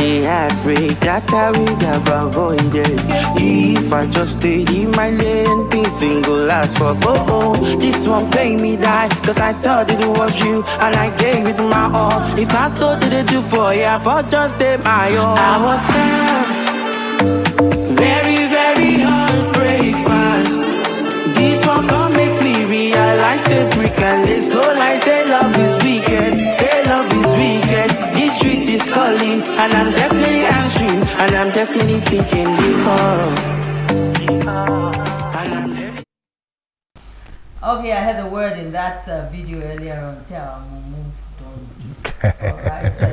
the heartbreak that I would have avoided. If I just stayed in my lane, being single last for this one play me die, cause I thought it was you, and I gave it my all. If I so did it do for you, for just my all. I was sad, very, very heartbreak fast. This one can't make me realize it, brick and let's go like say love is wicked, say love is wicked. This street is calling, and I'm definitely answering, and I'm definitely thinking Okay, I had a word in that video earlier on. Say I'm moved on. Alright, so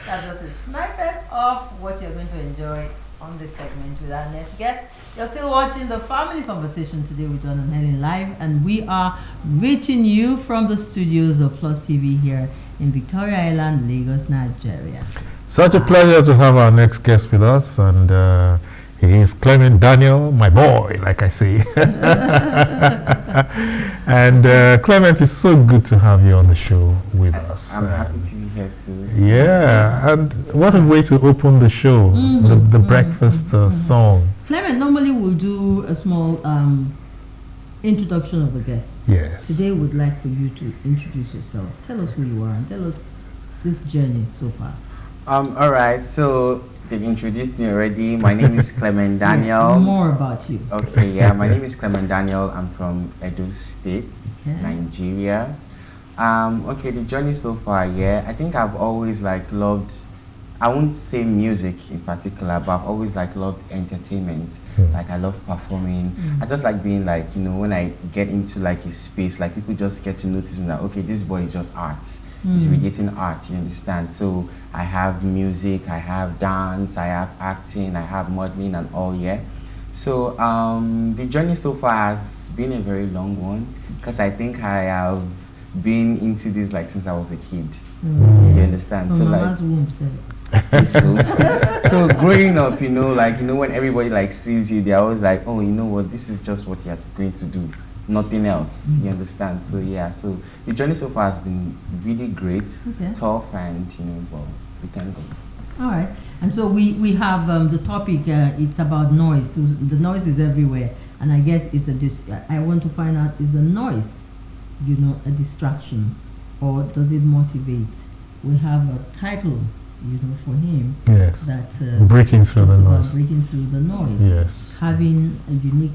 that's just a snippet of what you're going to enjoy on this segment with our next guest. You're still watching the Family Conversation today with John and Helen live, and we are reaching you from the studios of Plus TV here in Victoria Island, Lagos, Nigeria. Such a pleasure to have our next guest with us, and he is Clement Daniel, my boy, like I say. And Clement, it's so good to have you on the show with us. I'm happy to be here too. Yeah, and what a way to open the show, the breakfast song. Clement, normally we'll do a small introduction of the guest. Yes. Today we'd like for you to introduce yourself. Tell us who you are and tell us this journey so far. All right, so they've introduced me already. My name is Clement Daniel. More about you. Okay, yeah, my name is Clement Daniel. I'm from Edo State, Nigeria. Okay, the journey so far, yeah, I think I've always loved, I won't say music in particular, but I've always loved entertainment. Like I love performing. I just like being when I get into a space, people just get to notice me that, okay, this boy is just arts. He's radiating art, you understand? So I have music, I have dance, I have acting, I have modeling and all, yeah. So the journey so far has been a very long one, because I think I have been into this since I was a kid. You understand? So Mama's womb, so growing up, when everybody sees you, they're always like, oh, you know what, this is just what you're going to do, nothing else. You understand? So yeah, so the journey so far has been really great, tough, and well, we thank God. All right, and so we have the topic. It's about noise. So the noise is everywhere, and I guess it's I want to find out, is the noise, a distraction, or does it motivate? We have a title, for him. Yes. That breaking through the noise. Breaking through the noise. Yes. Having a unique,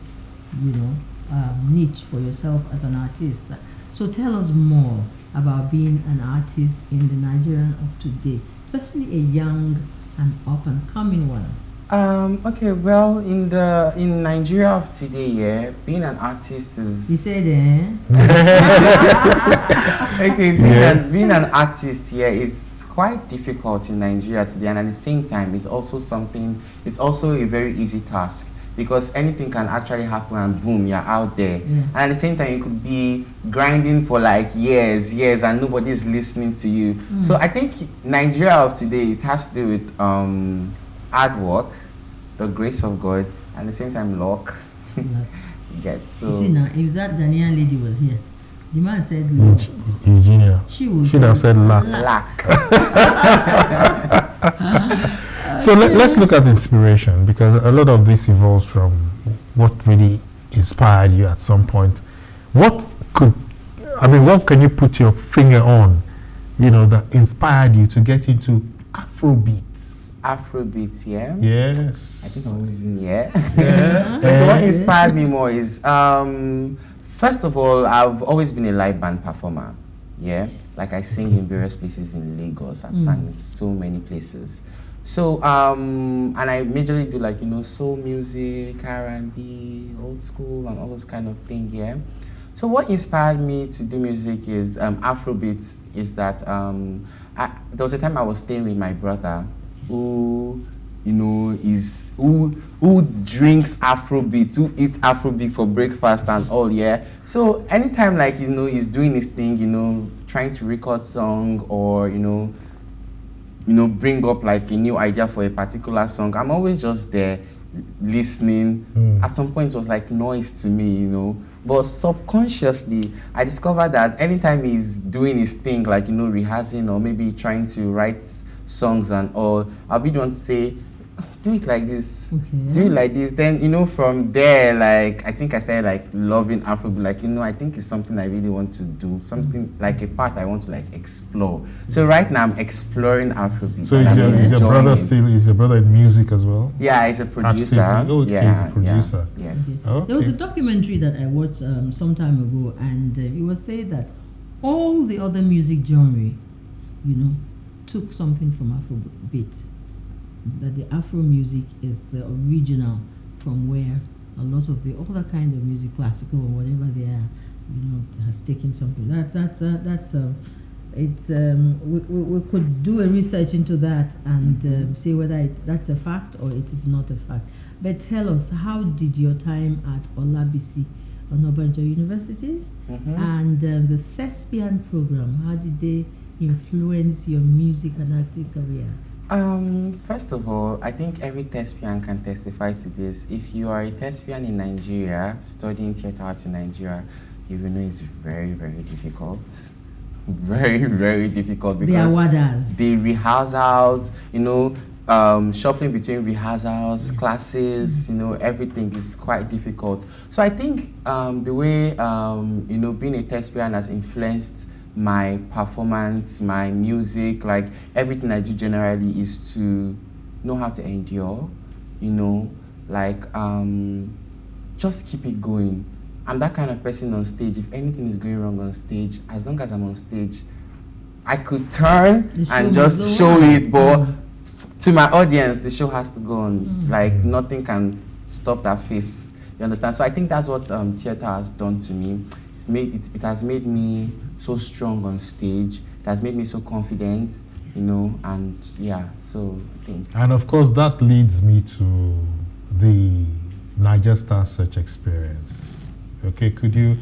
niche for yourself as an artist. So tell us more about being an artist in the Nigerian of today, especially a young and up and coming one. Okay, well, in Nigeria of today, yeah, being an artist is. You said, eh? Okay, being an artist here is quite difficult in Nigeria today, and at the same time, it's also a very easy task, because anything can actually happen and boom, you're out there. And at the same time, you could be grinding for years, and nobody's listening to you. So I think Nigeria of today, it has to do with hard work, the grace of God, and at the same time, luck. You see now, if that Ghanaian lady was here, the man said luck. Eugenia. She should have said luck. So let's look at inspiration, because a lot of this evolves from what really inspired you at some point. What can you put your finger on, that inspired you to get into Afrobeats? Afrobeats, yeah? Yes. I think I'm using What inspired me more is, first of all, I've always been a live band performer, yeah? I sing in various places in Lagos. I've sung in so many places. So, and I majorly do soul music, R&B, old school, and all those kind of things, yeah? So what inspired me to do music is, Afrobeats, is that, there was a time I was staying with my brother who, who drinks Afrobeat, who eats Afrobeat for breakfast and all, yeah? So anytime he's doing his thing, trying to record song or, bring up a new idea for a particular song, I'm always just there listening. At some point it was like noise to me, but subconsciously I discovered that anytime he's doing his thing, rehearsing or maybe trying to write songs and all, I'll be the one to say, do it like this, Okay. do it like this. Then, from there, like, I think I started, like, loving Afrobeat. Like, I think it's something I really want to do, something like a part I want to, like, explore. So right now, I'm exploring Afrobeat. So and I'm is your brother enjoying it. is your brother in music as well? Yeah, he's a producer. Actively? Oh, yeah, he's a producer. Yeah, yes. Okay. There was a documentary that I watched some time ago, and it was said that all the other music genre, took something from Afrobeat. That the Afro music is the original from where a lot of the other kind of music, classical or whatever they are, has taken something. We could do a research into that and say whether that's a fact or it is not a fact. But tell us, how did your time at Olabisi Onabanjo University and the thespian program, how did they influence your music and acting career? First of all, I think every thespian can testify to this. If you are a thespian in Nigeria, studying theater arts in Nigeria, you will know it's very, very difficult. Very, very difficult because the rehearsals, shuffling between rehearsals, classes, everything is quite difficult. So I think the way, being a thespian has influenced my performance, my music, like everything I do generally is to know how to endure, just keep it going. I'm that kind of person on stage. If anything is going wrong on stage, as long as I'm on stage, I could turn and just show it, but to my audience, the show has to go on. Like nothing can stop that face. You understand? So I think that's what theater has done to me. It has made me so strong on stage. It has made me so confident, and yeah, so I think. And of course, that leads me to the Niger Star Search experience. Okay, could you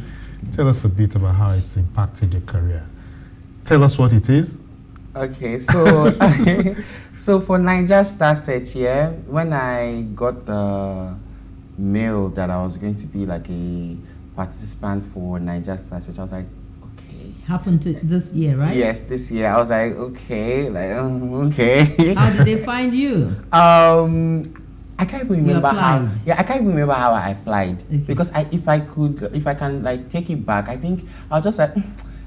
tell us a bit about how it's impacted your career? Tell us what it is. Okay, so so for Niger Star Search, when I got the mail that I was going to be like a participant for Niger Star Search, I was like, okay. Happened to this year, right? Yes, this year. I was like, okay, okay. How did they find you? I can't even remember how. applied? Yeah, I can't even remember how I applied because if I can like take it back, I think I'll just like.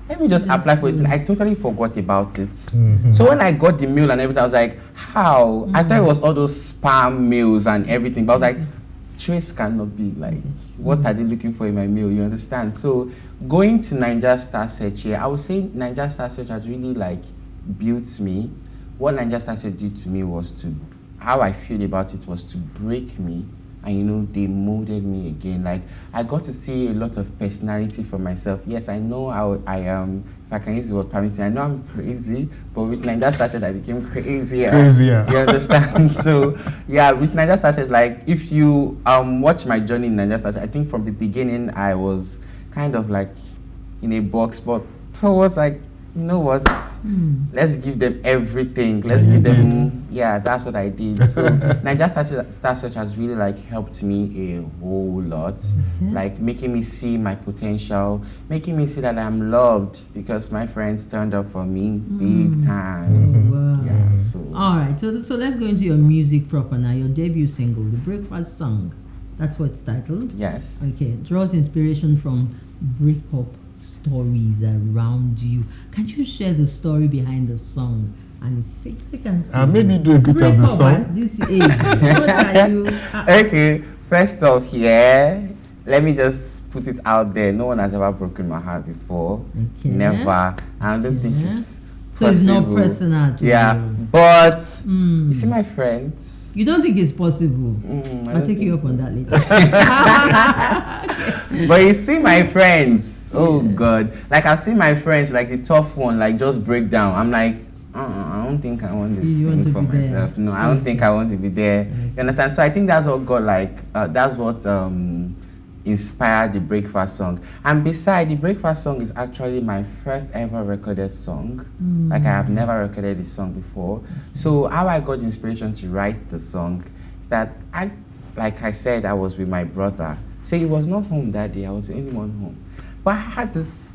Let me just apply for it. I totally forgot about it. So when I got the mail and everything, I was like, how? I thought it was all those spam mails and everything. But I was like, Trace cannot be like, what are they looking for in my mail? You understand? So going to Niger Star Search here, I would say Niger Star Search has really like built me. What Niger Star Search did to me was how I feel about it was to break me. And they molded me again. Like I got to see a lot of personality for myself. Yes, I know I am. If I can use the word permitting, I know I'm crazy. But with Niger Started, I became crazier. Crazier. You understand? So yeah, with Niger Started, like if you watch my journey in Niger Started, I think from the beginning I was kind of like in a box, but towards like, you know what? Let's give them everything. Let's give them. Yeah, that's what I did. So Niger Star Search has really like helped me a whole lot, like making me see my potential, making me see that I'm loved because my friends turned up for me big time. Wow. Yeah. So. All right. So let's go into your music proper now. Your debut single, The Breakfast Song. That's what it's titled. Yes. Okay. It draws inspiration from Breakup stories around you. Can you share the story behind the song and its significance? Maybe do a bit of the song. At this age, what are you? Okay, first off, let me just put it out there. No one has ever broken my heart before. Okay. Never. I don't think it's so it's not possible. personal to Yeah, you. but you see my friends. You don't think it's possible? I'll take you up on that later. But you see my friends. Oh God! Like I've seen my friends, like the tough one, like just break down. I'm like, I don't think I want this thing for myself. There. No, I don't think I want to be there. You understand? So I think that's what got like, that's what inspired the Breakfast Song. And beside, the Breakfast Song is actually my first ever recorded song. Like I have never recorded this song before. So how I got the inspiration to write the song is that like I said, I was with my brother. So he was not home that day. I was the only one home. But I had this,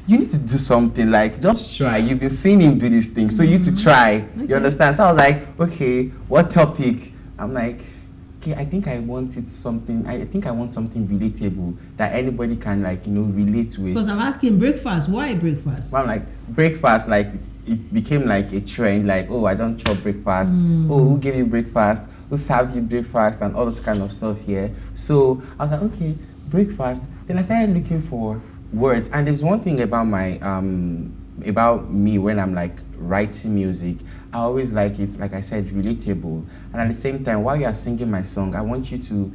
you need to do something, like just try. You've been seeing him do this thing, so you need to try. You understand? So I was like, okay, what topic? I'm like, okay, I think I wanted something. I think I want something relatable that anybody can, like, you know, relate with. Because I'm asking breakfast. Why breakfast? Well, I'm like, breakfast, like it became like a trend. Like, oh, I don't chop breakfast. Oh, who gave you breakfast? Who served you breakfast? And all this kind of stuff here. So I was like, okay, breakfast. Then I started looking for words. And there's one thing about my about me when I'm like writing music. I always like it, like I said, relatable. And at the same time, while you are singing my song, I want you to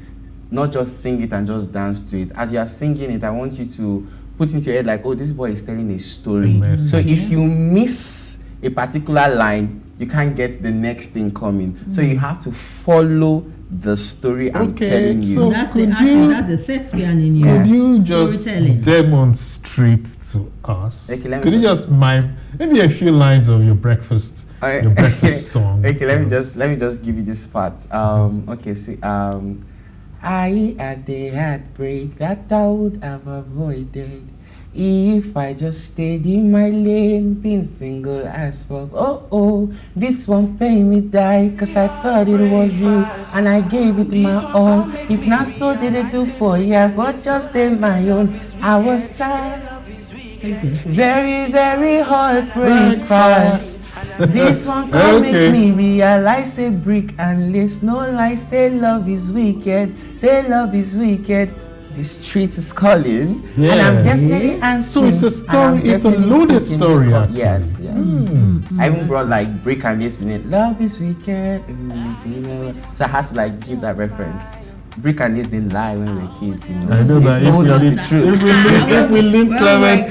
not just sing it and just dance to it. As you are singing it, I want you to put into your head like, oh, this boy is telling a story. So if you miss a particular line, you can't get the next thing coming. So you have to follow the story I'm telling you. So that's the artist, that's a thespian in you. Could you just Storytelling. demonstrate to us? Okay, Could you just mime maybe a few lines of your breakfast song? Okay, let me just give you this part. Okay, see, I had the heartbreak that I would have avoided if I just stayed in my lane, being single as fuck. Oh, this one paid me die, cause I thought it was you, and I gave it my all. If not so, did it do for you, but just in my own. I was sad, very, very heartbreak fast. This one can make me realize a brick and lace. No lie, say love is wicked. Say love is wicked. The street is calling, and I'm definitely answering. So it's a story. It's a loaded story, actually. Yes. I even brought like brick and lace in it. Love is wicked. So I had to like give that reference. Brick and lace didn't lie when we were kids, you know. I know that. Told us the truth. If we live Clement,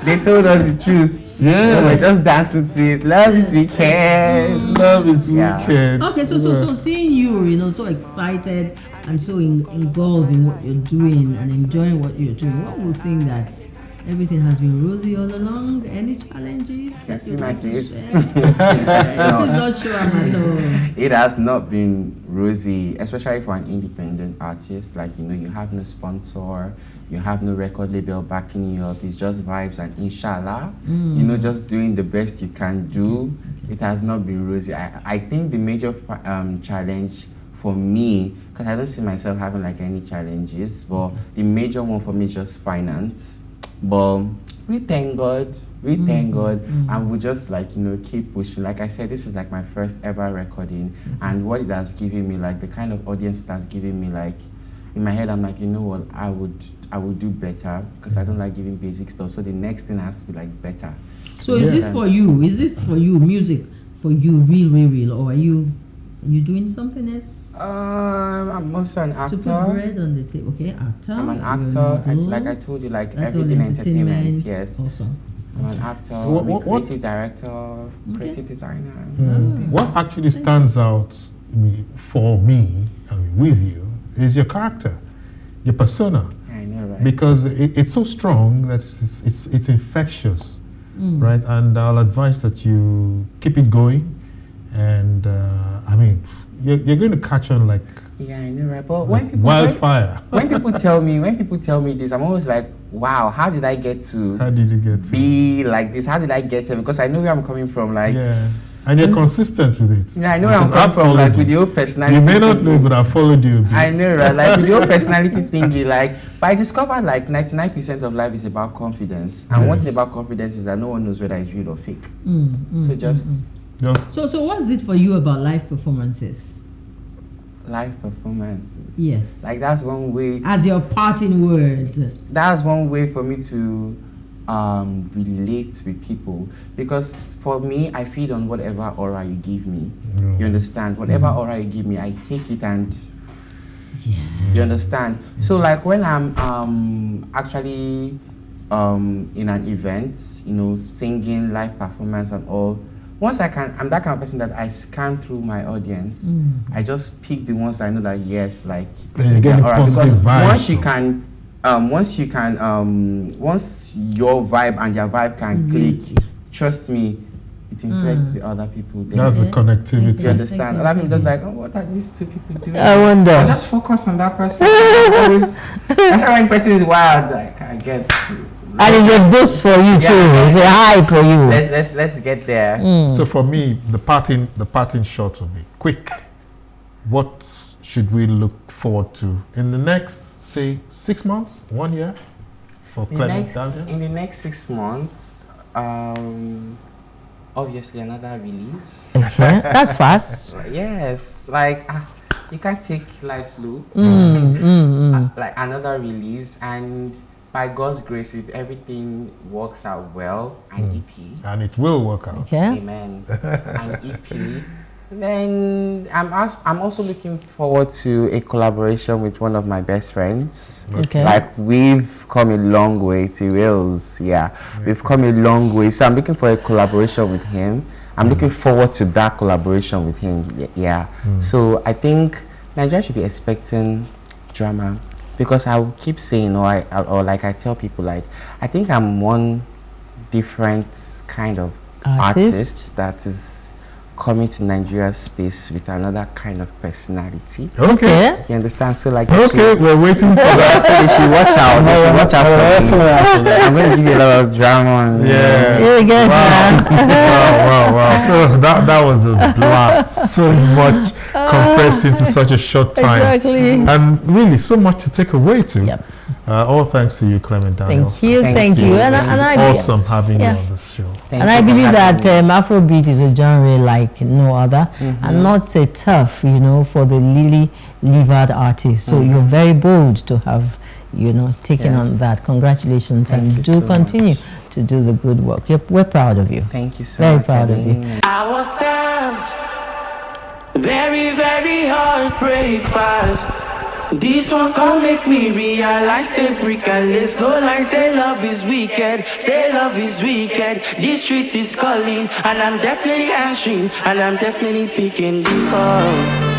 They told us the truth. Yeah, we're just dancing to it. Love is wicked. Love is wicked. Okay, so seeing you, so excited and so engulfed in what you're doing and enjoying what you're doing, one would think that everything has been rosy all along. Any challenges? Can see my face? It's not sure at all. It has not been rosy, especially for an independent artist. Like, you have no sponsor, you have no record label backing you up. It's just vibes and inshallah, just doing the best you can do. It has not been rosy. I think the major challenge for me, because I don't see myself having like any challenges, but the major one for me is just finance. But we thank God, and we just like, keep pushing. Like I said, this is like my first ever recording, and what it has given me, like the kind of audience it has given me, like in my head, I'm like, you know what, I would do better, because I don't like giving basic stuff. So the next thing has to be like better. So is this for you? Is this for you, music for you, real, or are you doing something else? I'm also an actor. To put bread on the table. Okay, actor. I'm an actor. Like I told you, like that's everything entertainment. Yes. Awesome. I'm an actor. I'm a creative director, creative designer. What actually stands out for me, with you, is your character, your persona. I know, right? Because it's so strong that it's infectious, right? And I'll advise that you keep it going. And you're going to catch on like I know, right? But when people wildfire. When people tell me this, I'm always like, wow, how did you get to be like this? How did I get here? Because I know where I'm coming from, like. Yeah. And you're consistent with it. Yeah, I know where I'm coming from, like with your personality. You may not know, but I followed you a bit. I know, right? Like with your personality thingy, like. But I discovered like 99% of life is about confidence, and one thing about confidence is that no one knows whether it's real or fake. So just. So what's it for you about live performances? Live performances. Yes. Like that's one way. As your parting word. That's one way for me to relate with people, because for me, I feed on whatever aura you give me. You understand? Whatever aura you give me, I take it and. You understand? So like when I'm actually in an event, singing, live performance and all. Once I'm that kind of person that I scan through my audience. I just pick the ones I know that yes, like you get positive vibes. Once your vibe and their vibe can click, trust me, it infects the other people. That's the connectivity. You understand? Other people just like, what are these two people doing? I wonder. Just focus on that person. That's why when person is wild, like I get And it's a boost for you too. It's a high for you. Let's get there. So for me, the parting shot will be quick. What should we look forward to in the next, say, 6 months, 1 year, for Clement Daniel? In the next 6 months, obviously another release. Okay, that's fast. Yes, like you can't take life slow. Like another release, and by God's grace, if everything works out well, an EP. And it will work out. Okay. Amen. An EP. Then I'm also looking forward to a collaboration with one of my best friends. Okay. Like we've come a long way to Wales. Yeah, we've come a long way. So I'm looking for a collaboration with him. I'm looking forward to that collaboration with him. Yeah. So I think Nigeria should be expecting drama, because I will keep saying, or like I tell people, like I think I'm one different kind of artist that is coming to Nigeria's space with another kind of personality. Okay. You understand? So like, Okay, we're waiting for that. so they should watch out. They should watch out for me. I'm going to give you a lot of drama. Yeah. Wow. So that was a blast. So much compressed into such a short time. Exactly. And really, so much to take away to. Yep. All thanks to you, Clement Daniel. Thank you. And I awesome having you on this show. I believe that Afrobeat is a genre like no other, and not a tough, for the lily-livered artist. So you're very bold to have, taken on that. Congratulations, and do continue to do the good work. We're proud of you. Thank you so much. Very proud of you. I was served very, very hard breakfast. This one can't make me realize, say brick and lace, no lie, say love is wicked, say love is wicked. This street is calling, and I'm definitely answering, and I'm definitely picking the call.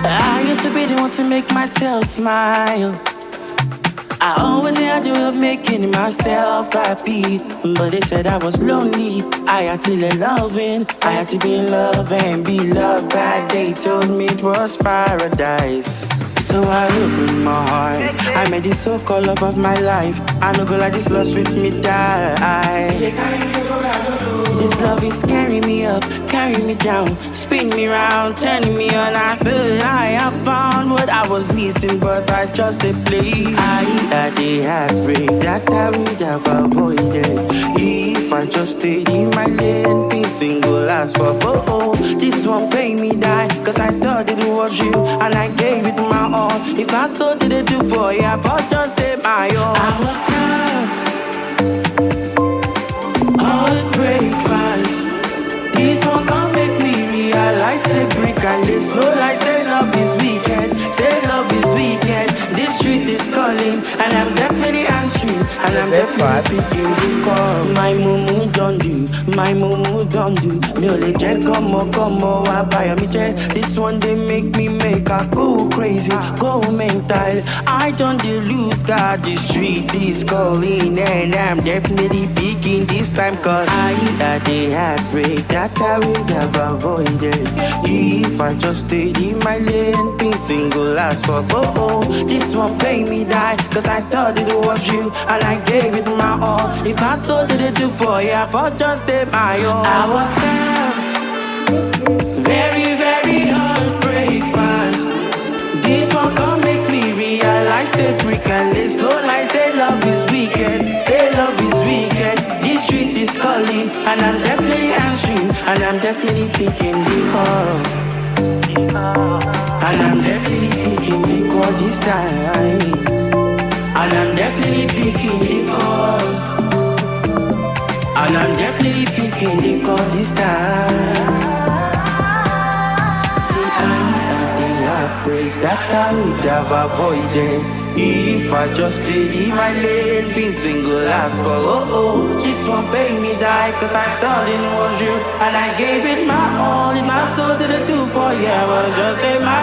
I used to be the one to make myself smile. I always had the way of making myself happy, but they said I was lonely. I had to let loving, I had to be in love and be loved back. They told me it was paradise. So I opened my heart, I made the so-called love of my life. I know go like this lost with me die. This love is carrying me up, carrying me down, spin me round, turning me on. I feel I have found what I was missing, but I just a play. I had a heartbreak that I would have avoided if I just stayed in my lane, being single as for this one paid me die, cause I thought it was you, and I gave it my all. If I saw did it do for you, I thought just did my all. I was served heartbreak fast. This one can't make me realize, say brick and lace, no lie, say love is wicked, say love is wicked. This street is calling, and I'm definitely answering, and I'm definitely picking the call. My mumu don't do, my mumu don't do. Me ole jet come on, I buy me jet. This one they make me make a go crazy, go mental. I don't lose God, the street is calling, and I'm definitely picking this time, cause I had a heartbreak that I would have avoided if I just stayed in my lane, being single as for this one paid me die, cause I thought it was you, and I gave it my all. If I saw did it do for you, I thought just did my all. I was served very, very hard breakfast. This one can't make me realize, say brick and lace, no lie, say love is wicked, say love is wicked. This street is calling, and I'm definitely answering, and I'm definitely picking the call. And I'm definitely picking the call this time. And I'm definitely picking the call. And I'm definitely picking the call this time. See, I had the heartbreak that I would have avoided if I just stayed in my lane, being single as for this one paid me die, cause I thought it was you, and I gave it my all. If my soul did it do for you, I would just stay my.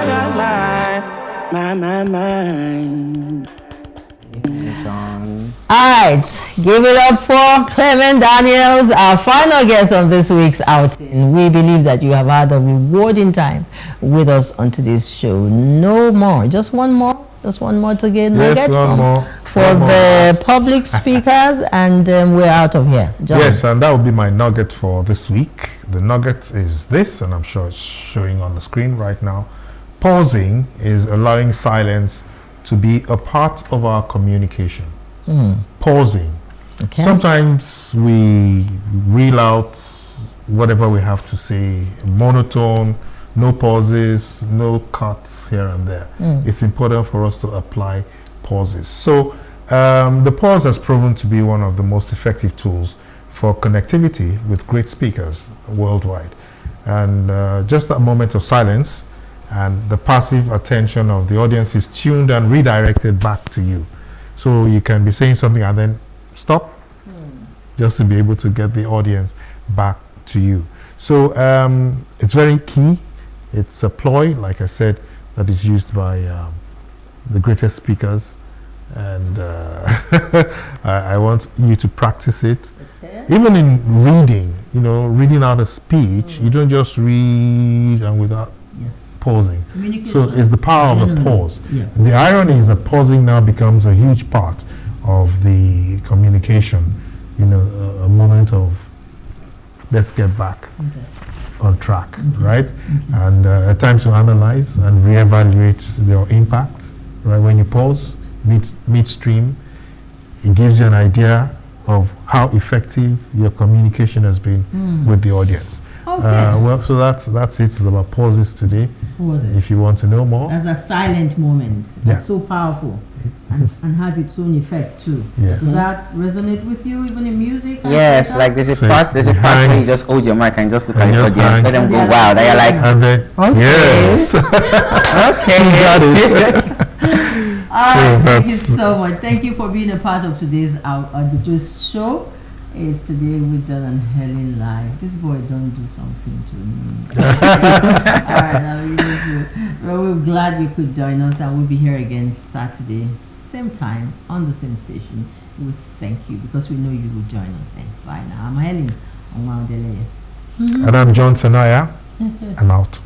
John. Alright, give it up for Clement Daniels, our final guest on this week's outing. We believe that you have had a rewarding time with us on today's show. No more, just one more to get for the public speakers, and we're out of here. John. Yes, and that will be my nugget for this week. The nugget is this, and I'm sure it's showing on the screen right now. Pausing is allowing silence to be a part of our communication. Pausing. Okay. Sometimes we reel out whatever we have to say, monotone, no pauses, no cuts here and there. It's important for us to apply pauses. So the pause has proven to be one of the most effective tools for connectivity with great speakers worldwide. And just that moment of silence and the passive attention of the audience is tuned and redirected back to you. So you can be saying something and then stop, just to be able to get the audience back to you. So it's very key. It's a ploy, like I said, that is used by the greatest speakers, and I want you to practice it. Okay. Even in reading, reading out a speech, you don't just read and without pausing. So it's the power of the pause. Yeah. The irony is that pausing now becomes a huge part of the communication. A moment of let's get back on track, right? And a time to analyze and reevaluate their impact. Right, when you pause midstream, it gives you an idea of how effective your communication has been with the audience. Okay. Well, so that's it. It's about pauses today. Pauses. If you want to know more. That's a silent moment. Yeah. It's so powerful and has its own effect too. Yes. Does that resonate with you even in music? Yes, like there's a part where you just hold your mic and just look at the audience, let them go wow. Then you're like, and then, okay. Yes. Okay. You got it. Thank you so much. Thank you for being a part of today's show. It's today with John and Helen live. This boy don't do something to me. Alright, well, we're glad you could join us, and we'll be here again Saturday, same time, on the same station. We thank you because we know you will join us then. Bye now. I'm Helen. And I'm John Sanaya. I'm out.